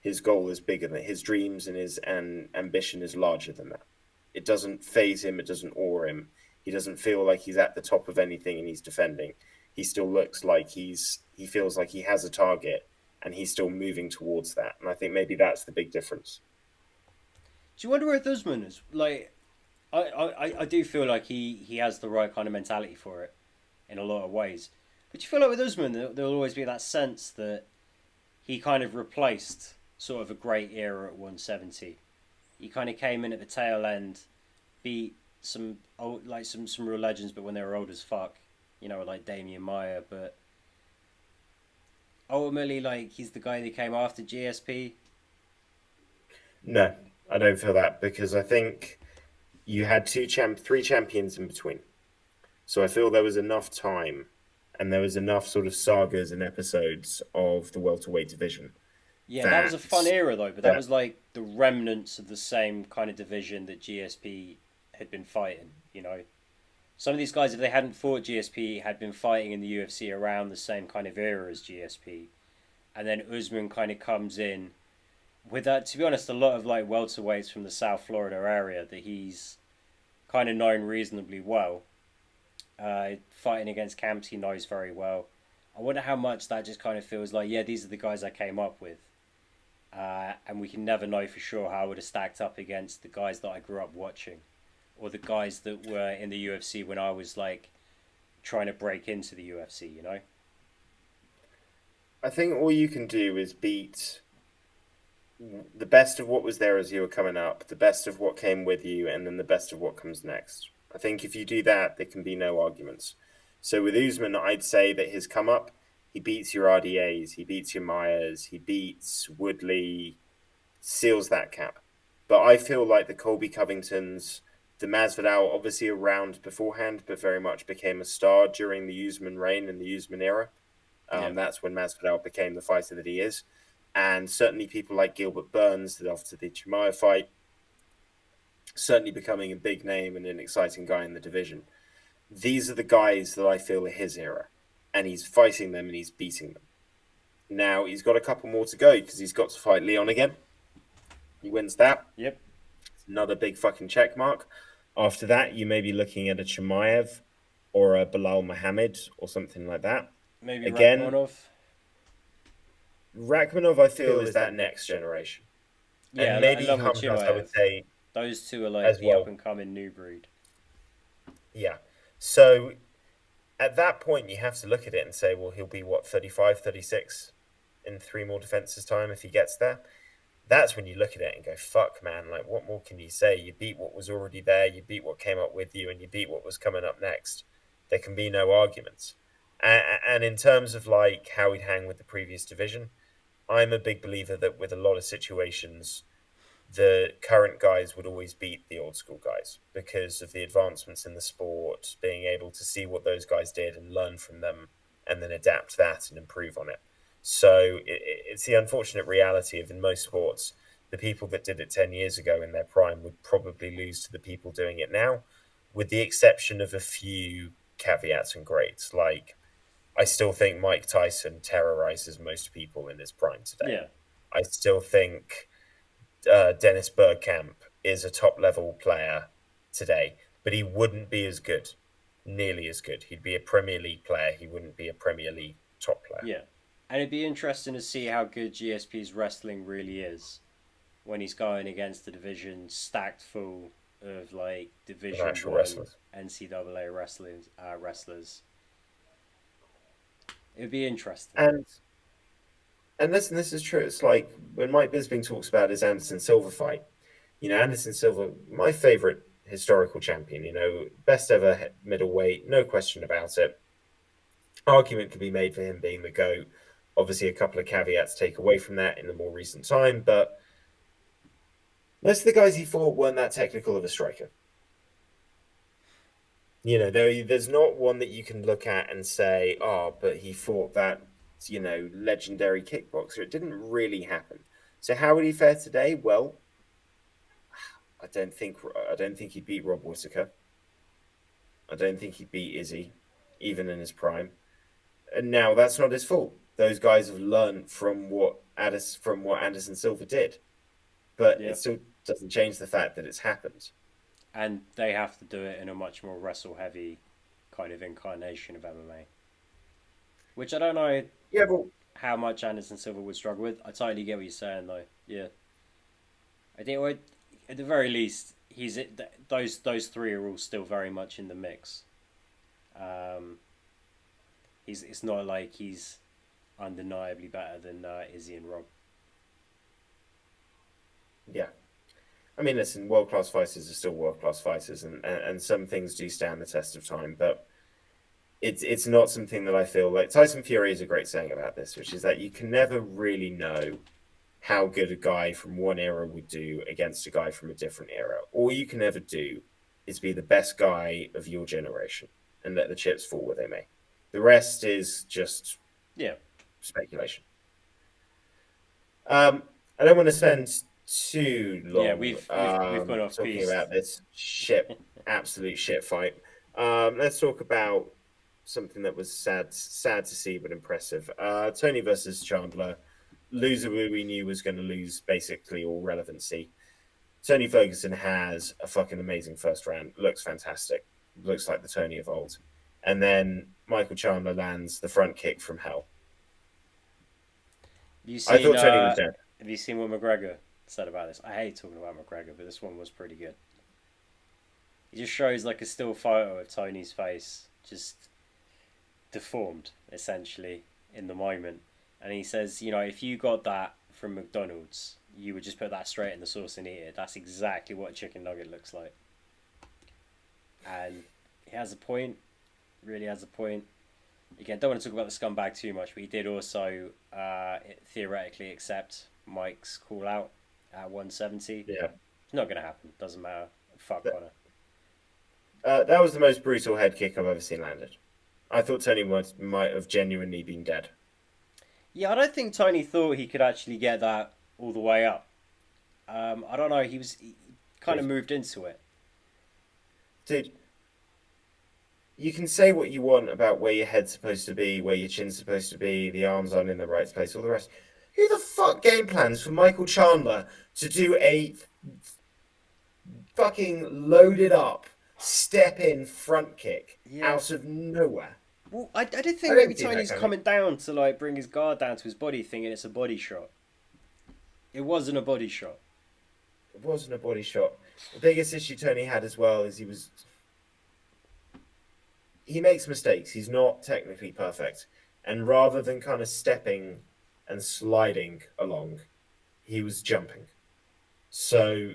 His goal is bigger than his dreams and his ambition is larger than that. It doesn't phase him, it doesn't awe him. He doesn't feel like he's at the top of anything and he's defending. He still looks like he feels like he has a target and he's still moving towards that. And I think maybe that's the big difference. Do you wonder if Usman is like? I do feel like he has the right kind of mentality for it in a lot of ways. But you feel like with Usman, there'll always be that sense that he kind of replaced sort of a great era at 170. He kind of came in at the tail end, beat some old, like some real legends, but when they were old as fuck, like Damian Maya. But ultimately, like he's the guy that came after GSP. No, I don't feel that because I think you had three champions in between. So I feel there was enough time and there was enough sort of sagas and episodes of the welterweight division Yeah, that was that a fun era though, but that that was like the remnants of the same kind of division that GSP had been fighting. Some of these guys, if they hadn't fought GSP, had been fighting in the UFC around the same kind of era as GSP, and then Usman kind of comes in with that. To be honest, a lot of like welterweights from the South Florida area that he's kind of known reasonably well. Fighting against camps he knows very well. I wonder how much that just kind of feels like, yeah, these are the guys I came up with. And we can never know for sure how I would have stacked up against the guys that I grew up watching. Or the guys that were in the UFC when I was like trying to break into the UFC. I think all you can do is beat the best of what was there as you were coming up, the best of what came with you, and then the best of what comes next. I think if you do that, there can be no arguments. So with Usman, I'd say that his come up, he beats your RDAs, he beats your Myers, he beats Woodley, seals that cap. But I feel like the Colby Covingtons, the Masvidal, obviously around beforehand, but very much became a star during the Usman reign and the Usman era. Yeah. That's when Masvidal became the fighter that he is. And certainly people like Gilbert Burns, that after the Chimaev fight, certainly becoming a big name and an exciting guy in the division. These are the guys that I feel are his era. And he's fighting them and he's beating them. Now, he's got a couple more to go because he's got to fight Leon again. He wins that. Yep. Another big fucking check mark. After that, you may be looking at a Chimaev or a Bilal Muhammad or something like that. Maybe Again, Rakhmonov. Rakhmonov, I feel, is that next generation. Yeah, And maybe along with Hamzat, I would Chimaev. say, Those two are like as the up well. and coming new breed. Yeah. So at that point, you have to look at it and say, well, he'll be, what, 35, 36 in three more defenses time if he gets there. that's when you look at it and go, fuck, man, like, what more can you say? You beat what was already there, you beat what came up with you, and you beat what was coming up next. There can be no arguments. And in terms of like how he'd hang with the previous division, I'm a big believer that with a lot of situations, the current guys would always beat the old school guys because of the advancements in the sport, being able to see what those guys did and learn from them and then adapt that and improve on it. So it's the unfortunate reality of in most sports, the people that did it 10 years ago in their prime would probably lose to the people doing it now, with the exception of a few caveats and grades. Like, I still think Mike Tyson terrorizes most people in his prime today. Yeah. I still think Dennis Bergkamp is a top level player today, but he wouldn't be as good, nearly as good. He'd be a Premier League player. He wouldn't be a Premier League top player. Yeah. And it'd be interesting to see how good GSP's wrestling really is when he's going against the division stacked full of like Division Actual 1 wrestlers. NCAA wrestlers. It'd be interesting. And listen, this is true. It's like when Mike Bisping talks about his Anderson Silva fight. Anderson Silva, my favorite historical champion. Best ever middleweight, no question about it. Argument could be made for him being the GOAT. Obviously, a couple of caveats take away from that in the more recent time, but most of the guys he fought weren't that technical of a striker. There's not one that you can look at and say, oh, but he fought that, legendary kickboxer. It didn't really happen. So how would he fare today? Well, I don't think he beat Rob Whittaker. I don't think he beat Izzy, even in his prime. And now that's not his fault. Those guys have learned from what Anderson Silva did, but it still doesn't change the fact that it's happened. And they have to do it in a much more wrestle heavy kind of incarnation of MMA. Which I don't know how much Anderson Silva would struggle with. I totally get what you're saying though. Yeah. I think at the very least those three are all still very much in the mix. It's not like he's undeniably better than Izzy and Rob. Yeah. I mean, listen, world-class fighters are still world-class fighters, and some things do stand the test of time, but it's not something that I feel like. Tyson Fury is a great saying about this, which is that you can never really know how good a guy from one era would do against a guy from a different era. All you can ever do is be the best guy of your generation and let the chips fall where they may. The rest is just speculation. I don't want to spend too long. Yeah, we've gone off talking piece. about this absolute shit fight. Let's talk about something that was sad to see but impressive. Tony versus Chandler. Loser who we knew was going to lose basically all relevancy. Tony Ferguson has a fucking amazing first round. Looks fantastic. Looks like the Tony of old. And then Michael Chandler lands the front kick from hell. I thought Tony was dead. Have you seen what McGregor said about this? I hate talking about McGregor, but this one was pretty good. He just shows like a still photo of Tony's face, just deformed, essentially, in the moment. And he says, if you got that from McDonald's, you would just put that straight in the sauce and eat it. That's exactly what a chicken nugget looks like. And he has a point, really has a point. Again, don't want to talk about the scumbag too much, but he did also theoretically accept Mike's call out at 170. Yeah. It's not going to happen. Doesn't matter. Fuck Connor. That was the most brutal head kick I've ever seen landed. I thought Tony might have genuinely been dead. Yeah, I don't think Tony thought he could actually get that all the way up. I don't know. He kind of moved into it. Dude, you can say what you want about where your head's supposed to be, where your chin's supposed to be, the arms aren't in the right place, all the rest. Who the fuck game plans for Michael Chandler to do a fucking loaded up, step in front kick out of nowhere? Well, I did think maybe Tony's coming down to like bring his guard down to his body, thinking it's a body shot. It wasn't a body shot. It wasn't a body shot. The biggest issue Tony had as well is he makes mistakes. He's not technically perfect. And rather than kind of stepping and sliding along, he was jumping. So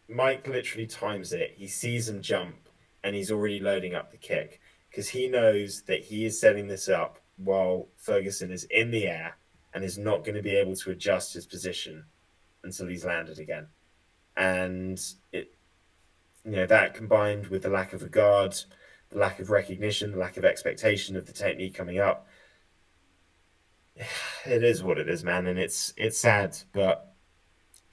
Mike literally times it. He sees him jump and he's already loading up the kick because he knows that he is setting this up while Ferguson is in the air and is not going to be able to adjust his position until he's landed again. And that combined with the lack of regard, the lack of recognition, the lack of expectation of the technique coming up, it is what it is, man. And it's sad, but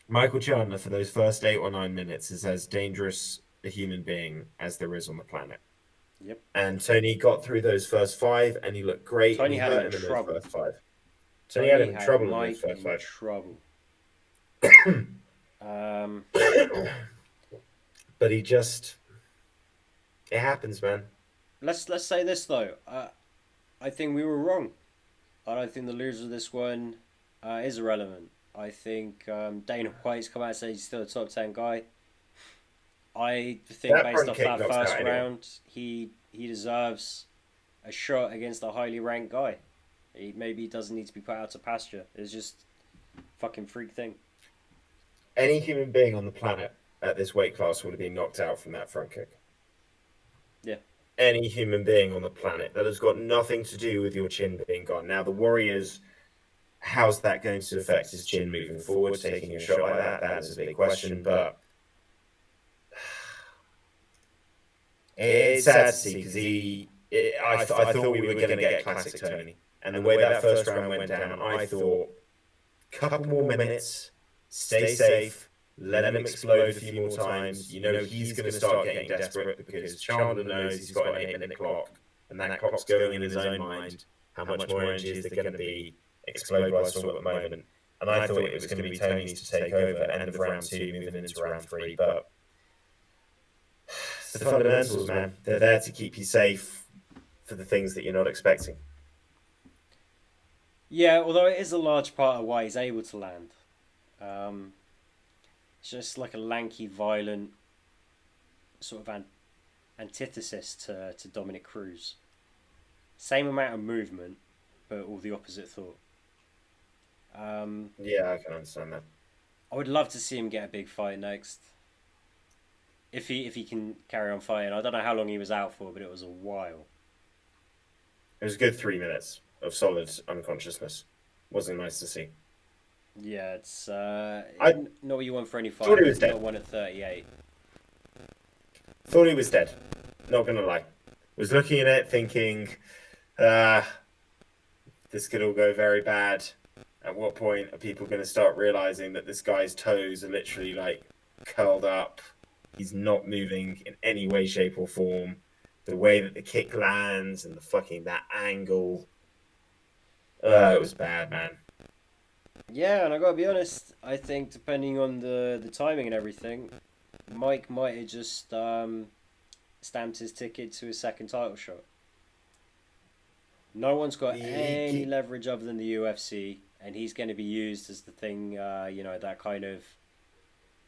Michael Chandler, for those first 8 or 9 minutes, is as dangerous a human being as there is on the planet. Yep. And Tony got through those first 5, and he looked great. Tony and he had hurt him in in trouble. those first 5. Tony had him in trouble in Mike those first 5. Trouble. But he just, it happens, man. Let's say this though. I think we were wrong. I don't think the loser of this one is irrelevant. I think Dana White's come out and said he's still a top 10 guy. I think That based front off kick that knocks first out anyone. round, he deserves a shot against a highly ranked guy. Maybe he doesn't need to be put out to pasture. It's just a fucking freak thing. Any human being on the planet at this weight class would have been knocked out from that front kick. Yeah. Any human being on the planet. That has got nothing to do with your chin being gone. Now, the Warriors, how's that going to affect his chin moving forward? Taking a shot like that is a big question, but it's sad to see because I thought we were going to get classic Tony. And the way that first round went down, I thought, couple more minutes, stay safe, let him explode a few more times. He's going to start getting desperate because Chandler knows he's got an 8-minute clock, and that clock's going in his own mind. How much more energy is there going to be? Explode while strong at the moment. And I thought it was going to be Tony's to take over end of round 2, moving into round 3. But it's the fundamentals, man. They're there to keep you safe for the things that you're not expecting. Yeah, although it is a large part of why he's able to land. It's just like a lanky, violent sort of antithesis to Dominic Cruz. Same amount of movement, but all the opposite thought. Yeah, I can understand that. I would love to see him get a big fight next. If he can carry on fighting. I don't know how long he was out for, but it was a while. It was a good 3 minutes of solid unconsciousness. Wasn't nice to see. Yeah, it's not what you want for any fight. Thought he was dead. Not one at 38. Thought he was dead. Not gonna lie. Was looking at it thinking, this could all go very bad. At what point are people going to start realizing that this guy's toes are literally like curled up? He's not moving in any way, shape, or form. The way that the kick lands and that angle. It was bad, man. Yeah, and I gotta be honest, I think depending on the timing and everything, Mike might have just stamped his ticket to his second title shot. No one's got any leverage other than the UFC, and he's going to be used as the thing, that kind of...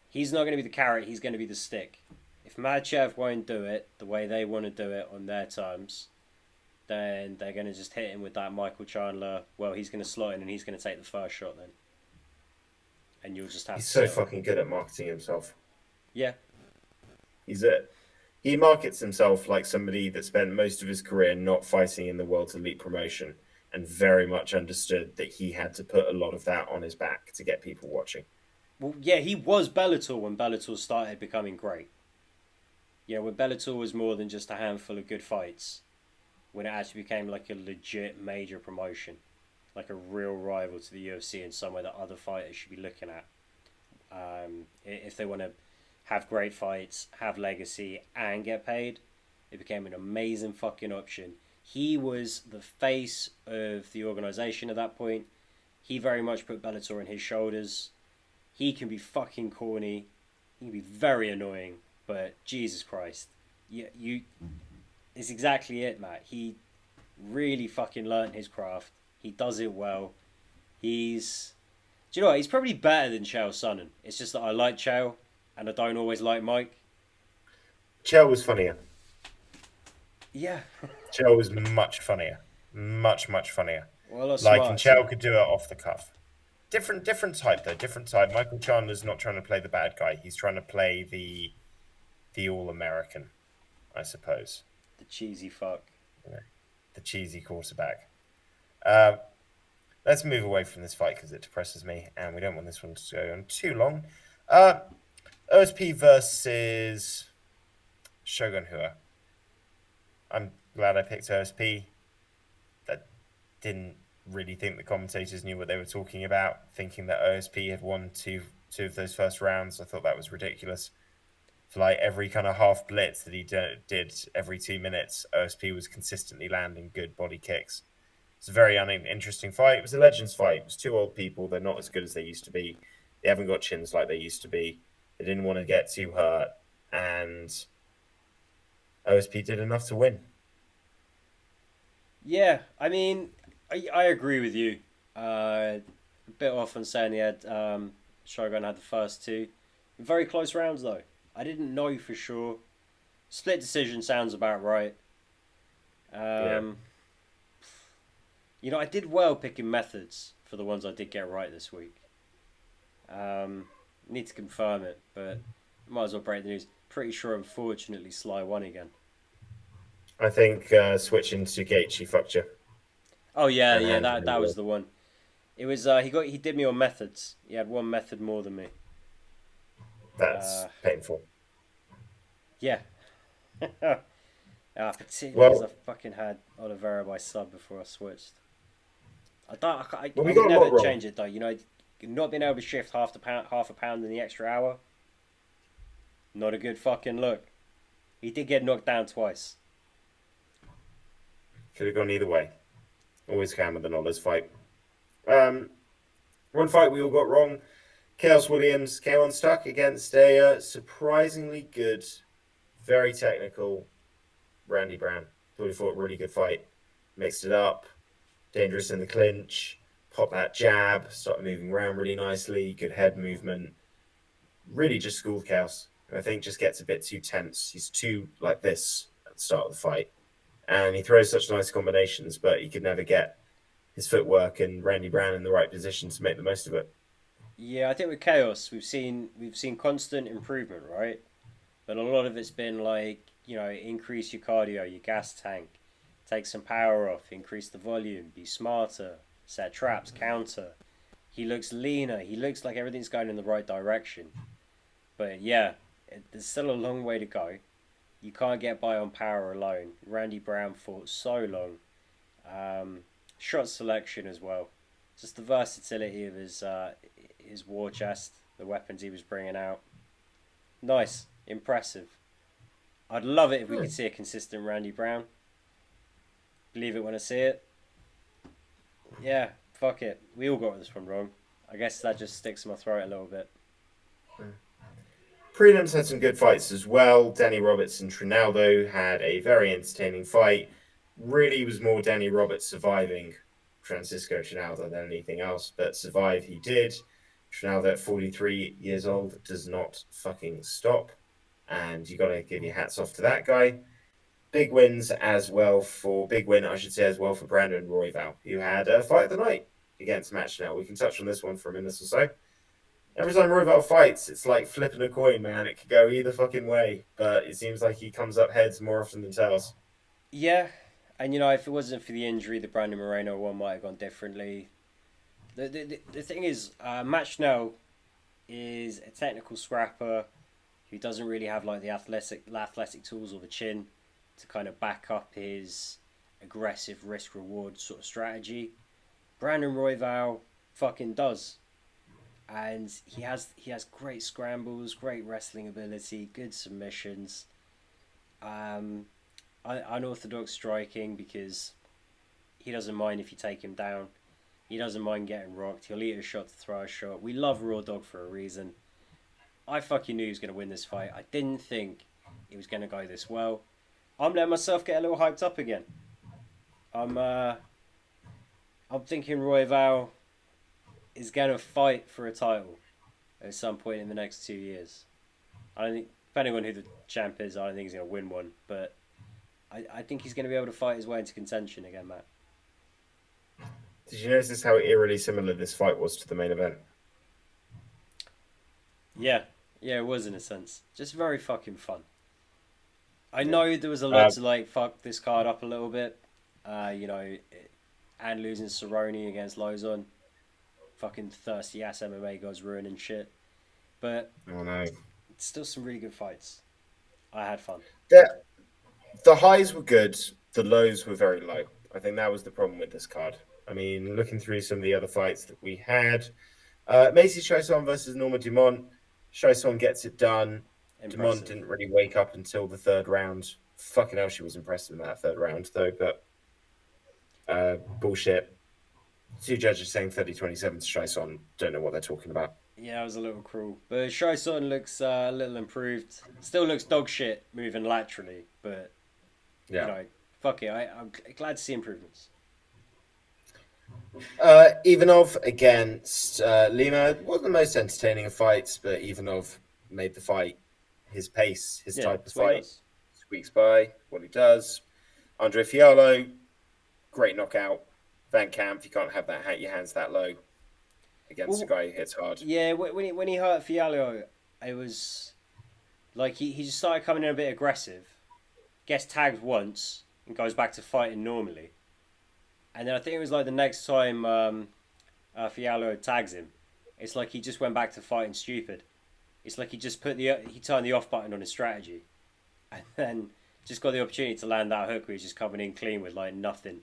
He's not going to be the carrot, he's going to be the stick. If Madchev won't do it the way they want to do it on their terms, then they're going to just hit him with that Michael Chandler, well, he's going to slot in and he's going to take the first shot then. And you'll just have He's so fucking good at marketing himself. Yeah. He markets himself like somebody that spent most of his career not fighting in the world's elite promotion and very much understood that he had to put a lot of that on his back to get people watching. Well, yeah, he was Bellator when Bellator started becoming great. When Bellator was more than just a handful of good fights, when it actually became like a legit major promotion, like a real rival to the UFC and somewhere that other fighters should be looking at. If they want to have great fights, have legacy, and get paid, it became an amazing fucking option. He was the face of the organisation at that point. He very much put Bellator on his shoulders. He can be fucking corny. He can be very annoying, but Jesus Christ. It's exactly it, Matt. He really fucking learnt his craft. He does it well. Do you know what? He's probably better than Chael Sonnen. It's just that I like Chael, and I don't always like Mike. Chael was funnier. Yeah. Chael was much funnier. Much, much funnier. Well, Chael could do it off the cuff. different type though. Different type. Michael Chandler's not trying to play the bad guy. He's trying to play the all American, I suppose. The cheesy fuck. Yeah. The cheesy quarterback. Uh, let's move away from this fight because it depresses me, and we don't want this one to go on too long. OSP versus Shogun Hua. I'm glad I picked OSP. That didn't really think the commentators knew what they were talking about, thinking that OSP had won two of those first rounds. I thought that was ridiculous. For like every kind of half blitz that he did every 2 minutes, OSP was consistently landing good body kicks. It's a very interesting fight. It was a Legends fight. It was two old people. They're not as good as they used to be. They haven't got chins like they used to be. They didn't want to get too hurt. And OSP did enough to win. Yeah, I mean, I agree with you. A bit off on saying he had Shogun had the first two. Very close rounds though. I didn't know for sure. Split decision sounds about right. Yeah. You know, I did well picking methods for the ones I did get right this week. Need to confirm it, but might as well break the news. Pretty sure, unfortunately, Sly won again. I think switching to Gaethje fucked you. Oh yeah, And yeah, handed that him was the one. It was he did me on methods. He had one method more than me. That's painful. Yeah. Particularly as Well, I fucking had Oliveira by sub before I switched. I we would got a lot never wrong. change it though. You know, not being able to shift half a pound in the extra hour. Not a good fucking look. He did get knocked down twice. Could have gone either way. Always can with the Nollers fight. One fight we all got wrong. Chaos Williams came unstuck against a surprisingly good, very technical Randy Brown. Thought he fought a really good fight. Mixed it up. Dangerous in the clinch. Pop that jab. Started moving around really nicely. Good head movement. Really just schooled Chaos. I think just gets a bit too tense. He's too like this at the start of the fight. And he throws such nice combinations, but he could never get his footwork and Randy Brown in the right position to make the most of it. Yeah, I think with Chaos we've seen constant improvement, right? But a lot of it's been like, you know, increase your cardio, your gas tank, take some power off, increase the volume, be smarter, set traps, counter. He looks leaner. He looks like everything's going in the right direction. But yeah, there's still a long way to go. You can't get by on power alone. Randy Brown fought so long. Shot selection as well. Just the versatility of his war chest, the weapons he was bringing out. Nice, impressive. I'd love it if we could see a consistent Randy Brown. Believe it when I see it. Yeah, fuck it. We all got this one wrong. I guess that just sticks in my throat a little bit. Prelims had some good fights as well. Danny Roberts and Trinaldo had a very entertaining fight. Really was more Danny Roberts surviving Francisco Trinaldo than anything else, but survive he did. Trinaldo at 43 years old does not fucking stop, and you got to give your hats off to that guy. Big win, I should say, as well for Brandon Royval, who had a fight of the night against Matt Schnell. We can touch on this one for a minute or so. Every time Royval fights, it's like flipping a coin, man. It could go either fucking way, but it seems like he comes up heads more often than tails. Yeah, and you know, if it wasn't for the injury, the Brandon Moreno one might have gone differently. The thing is, Matt Schnell is a technical scrapper who doesn't really have like the athletic tools or the chin to kind of back up his aggressive risk reward sort of strategy. Brandon Royval fucking does. And he has great scrambles, great wrestling ability, good submissions, unorthodox striking because he doesn't mind if you take him down. He doesn't mind getting rocked. He'll eat a shot to throw a shot. We love Raw Dog for a reason. I fucking knew he was going to win this fight. I didn't think it was going to go this well. I'm letting myself get a little hyped up again. I'm thinking Royval is going to fight for a title at some point in the next 2 years. I don't think, depending on who the champ is, I don't think he's going to win one. But I think he's going to be able to fight his way into contention again, Matt. Did you notice how eerily similar this fight was to the main event? Yeah, yeah, it was in a sense. Just very fucking fun. I Yeah. know there was a lot Uh, to like fuck this card up a little bit. You know, and losing Cerrone against Lozon. Fucking thirsty ass MMA guys ruining shit. But oh no. still some really good fights. I had fun. The, the highs were good. The lows were very low. I think that was the problem with this card. I mean, looking through some of the other fights that we had, Macy Chison versus Norma Dumont. Chison gets it done. Dumont Impressive. didn't really wake up until the third round. Fucking hell, she was impressive in that third round, though. But bullshit. Two judges saying 30-27 to Chison. Don't know what they're talking about. Yeah, it was a little cruel. But Shy Sutton looks a little improved. Still looks dog shit moving laterally, but you Yeah. know, fuck it. I'm glad to see improvements. Ivanov against Lima wasn't the most entertaining of fights, but Ivanov made the fight his pace, his Yeah, type of that's what he fight. does. Squeaks by what he does. Andre Fialo, great knockout. Van Camp, you can't have that your hands that low against a Well, guy who hits hard. yeah, when he hurt Fialo, it was like he just started coming in a bit aggressive. Gets tagged once and goes back to fighting normally. And then I think it was like the next time Fialo tags him, it's like he just went back to fighting stupid. It's like he just he turned the off button on his strategy, and then just got the opportunity to land that hook where he's just coming in clean with like nothing,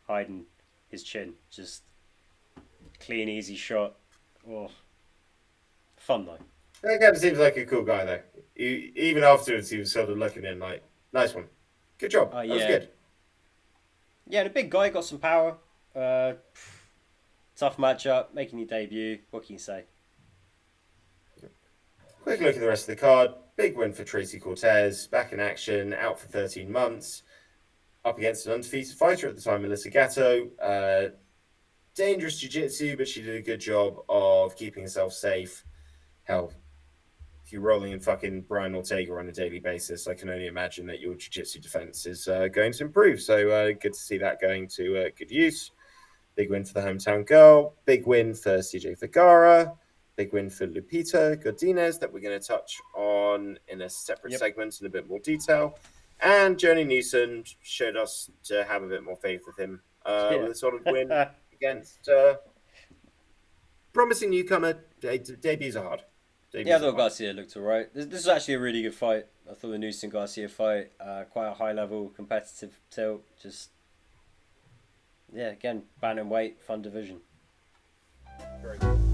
hiding his chin, just clean easy shot. Oh, fun though. That guy seems like a cool guy, though. Even afterwards, he was sort of looking in like, nice one. Good job. Oh That was yeah, good. yeah. The big guy got some power. Uh, Tough matchup, making your debut. What can you say? Quick look at the rest of the card. Big win for Tracy Cortez. Back in action, out for 13 months. Up against an undefeated fighter at the time, Melissa Gatto. Dangerous jiu-jitsu, but she did a good job of keeping herself safe. Hell, if you're rolling in fucking Brian Ortega on a daily basis, I can only imagine that your jiu-jitsu defense is going to improve. So good to see that going to good use. Big win for the hometown girl. Big win for CJ Vergara. Big win for Lupita Godinez that we're going to touch on in a separate Yep. segment in a bit more detail. And Johnny Newsom showed us to have a bit more faith with him with a sort of win against promising newcomer. Debuts are hard. Yeah, I thought Garcia looked alright. This was actually a really good fight. I thought the Newson Garcia fight, quite a high level, competitive tilt. Just, yeah, again, bantamweight, fun division. Very good.